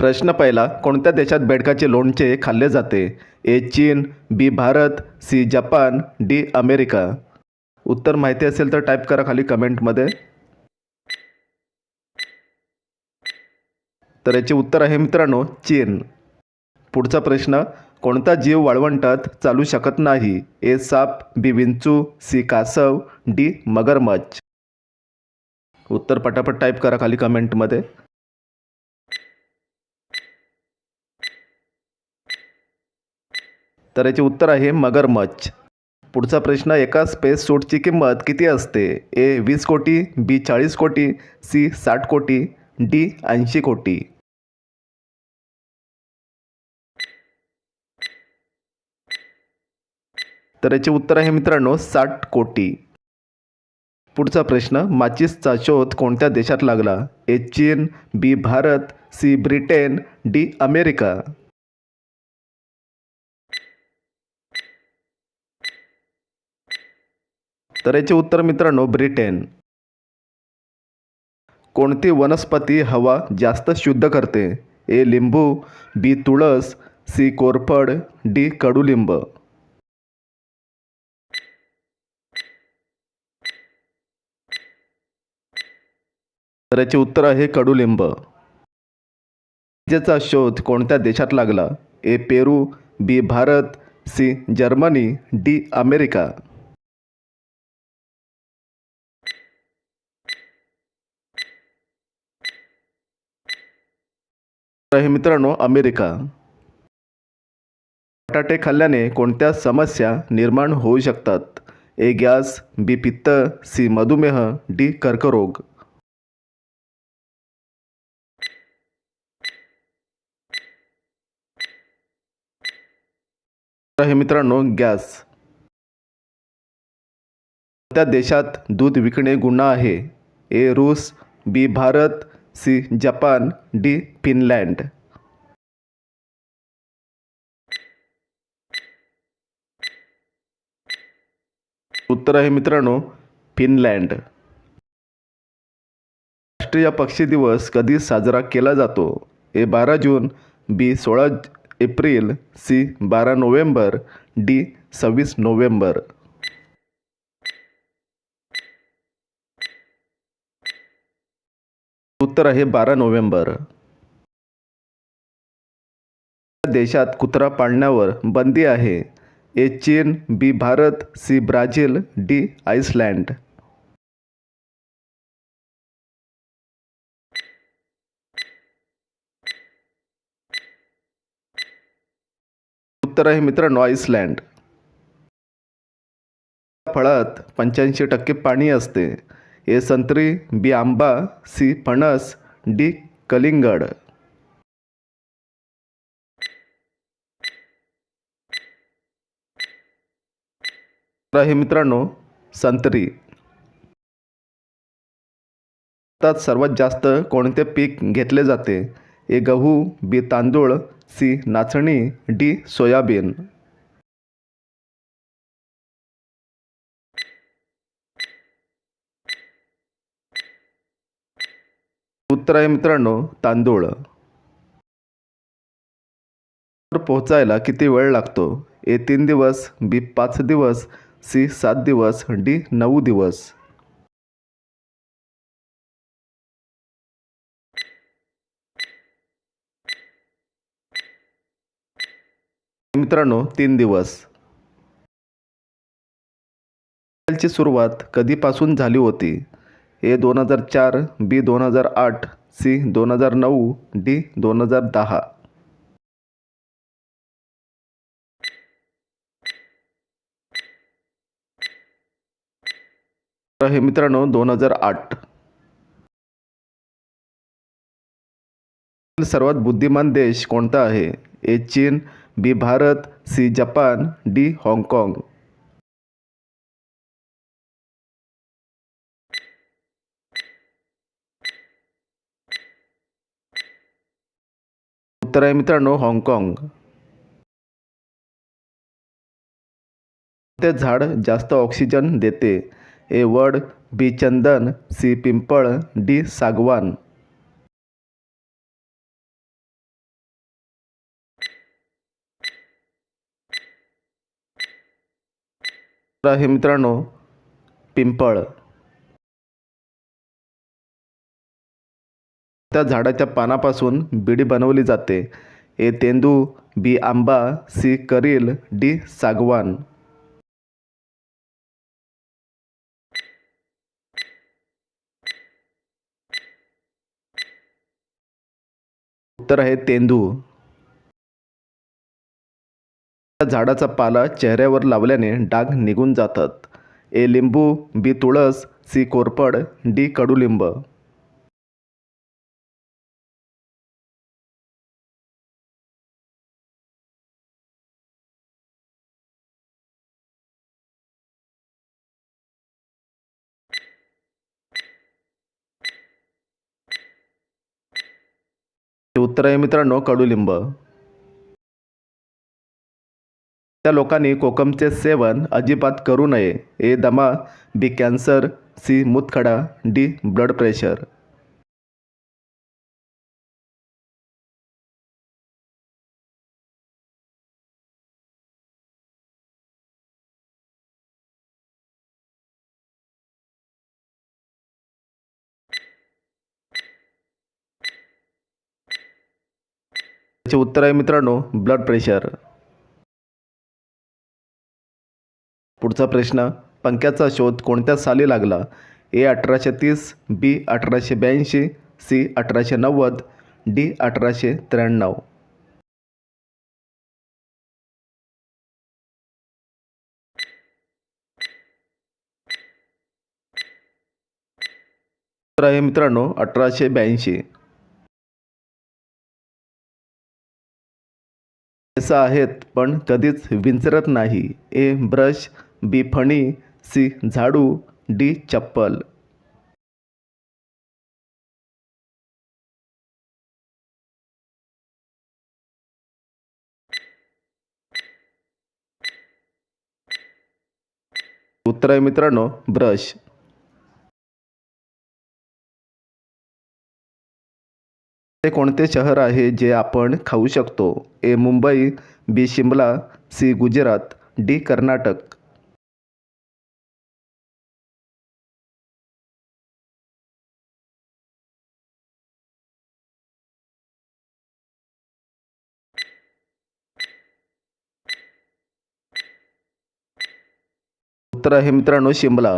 प्रश्न पहिला, कोणत्या देशात बेडकाचे लोणचे खाल्ले जाते? ए चीन, B Bharat, C Japan, D America. उत्तर माहिती असेल तर टाईप करा खाली कमेंटमध्ये. तर याचे उत्तर आहे मित्रांनो चीन. पुढचा प्रश्न, कोणता जीव वाळवंटात चालू शकत नाही? ए साप, बी विंचू, सी कासव, डी मगरमच्छ. उत्तर पटापट टाईप करा खाली कमेंटमध्ये. तर याचे उत्तर आहे मगरमच्छ. पुढचा प्रश्न, एका स्पेस सूटची किंमत किती असते? ए 20 कोटी, बी 40 कोटी, सी 60 कोटी, डी 80 कोटी. तर याचे उत्तर आहे मित्रांनो 60 कोटी. पुढचा प्रश्न, माचिसचा शोध कोणत्या देशात लागला? ए चीन, B Bharat, C Britain, D America. तर याचे उत्तर मित्रांनो ब्रिटन. कोणती वनस्पती हवा जास्त शुद्ध करते? ए लिंबू, बी तुळस, सी कोरफड, डी कडुलिंब. तर याचे उत्तर आहे कडुलिंब. विजेचा शोध कोणत्या देशात लागला? A Peru, B Bharat, C Germany, D America. तर हे मित्रांनो अमेरिका. बटाटे खाल्ल्याने कोणत्या समस्या निर्माण होऊ शकतात? ए गॅस, बी पित्त, सी मधुमेह, डी कर्करोग. तर हे मित्रांनो गॅस. त्या देशात दूध विकणे गुन्हा आहे? ए रूस, B Bharat, C Japan, D Finland. उत्तर आहे मित्रांनो फिनलँड. राष्ट्रीय पक्षी दिवस कधी साजरा केला जातो? A 12 June, B 16 April, C 12 November, D 26 November. उत्तर आहे 12 नोव्हेंबर. देशात कुत्रा पाळण्यावर बंदी आहे? ए चीन, B Bharat, C Brazil, D Iceland. उत्तर आहे मित्रांनो आइसलँड. फळात 85% पाणी असते? ए संत्री, बी आंबा, सी फणस, डी कलिंगड. आहे मित्रांनो संत्री. भारतात सर्वात जास्त कोणते पीक घेतले जाते? ए गहू, बी तांदूळ, सी नाचणी, डी सोयाबीन. उत्तर आहे मित्रांनो तांदूळ. पोहोचायला किती वेळ लागतो? ए 3 दिवस, बी 5 दिवस, सी 7 दिवस, डी 9 दिवस. मित्रांनो 3 दिवस. ची सुरुवात कधीपासून झाली होती? ए 2004, बी 2008, सी 2009, डी 2010. हे मित्रांनो 2008. सर्वात बुद्धिमान देश कोणता आहे? ए चीन, B Bharat, C Japan, D हाँगकाँग. उत्तर आहे मित्रांनो हाँगकाँग. ते झाड जास्त ऑक्सिजन देते? ए वड, बी चंदन, सी पिंपळ, डी सागवान. तर आहे मित्रांनो पिंपळ. त्या झाडाच्या पानापासून बिडी बनवली जाते. ए तेंदू, बी आंबा, सी करील, डी सागवान. उत्तर आहे तेंदू. त्या झाडाचा पाला चेहऱ्यावर लावल्याने डाग निघून जातात. ए लिंबू, बी तुळस, सी कोरफड, डी कडुलिंब. उत्तर आहे मित्रांनो कडुलिंब. त्या लोकांनी कोकमचे सेवन अजिबात करू नये. ए दमा, बी कॅन्सर, सी मूतखडा, डी ब्लड प्रेशर. त्याचे उत्तर आहे मित्रांनो ब्लड प्रेशर. पुढचा प्रश्न, पंख्याचा शोध कोणत्या साली लागला? ए 1830, बी 1882, सी 1890, डी 1893. उत्तर आहे मित्रांनो 1882. केस आहेत पण कधीच विंचरत नाही. ए ब्रश, बी फणी, सी झाडू, डी चप्पल. उत्तर आहे मित्रांनो ब्रश. ते कोणते शहर आहे जे आपण खाऊ शकतो? ए मुंबई, बी शिमला, सी गुजरात, डी कर्नाटक. उत्तर आहे मित्रांनो शिमला.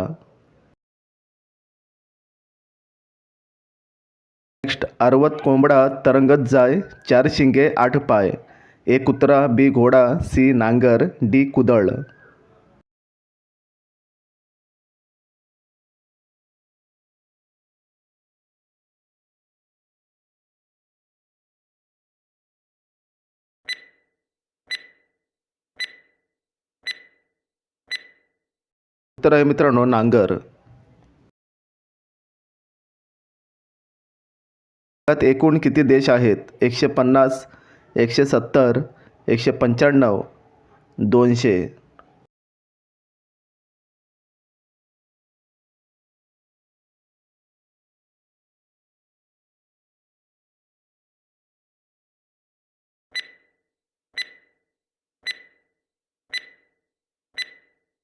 नेक्स्ट, आरवत कोंबडा तरंगत जाय, चार शिंगे आठ पाय. ए कुत्रा, बी घोडा, सी नांगर, डी कुदळ. उत्तर आहे मित्रांनो नांगर. जगात एकूण किती देश आहेत? 150, 170, 195, 200.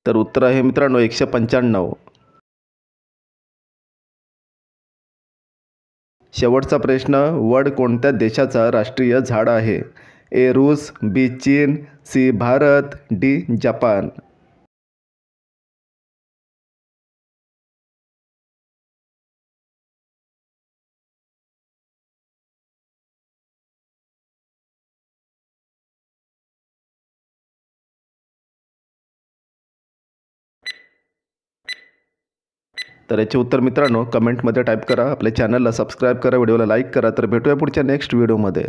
तर उत्तर आहे मित्रांनो 195. शेवटचा प्रश्न, वड कोणत्या देशाचा राष्ट्रीय झाड आहे? ए रूस, बी चीन, सी भारत, डी जपान. तर याचे उत्तर मित्रांनो कमेंटमध्ये टाईप करा. आपल्या चॅनलला सबस्क्राईब करा, व्हिडिओला लाईक करा. तर भेटूया पुढच्या नेक्स्ट व्हिडिओमध्ये.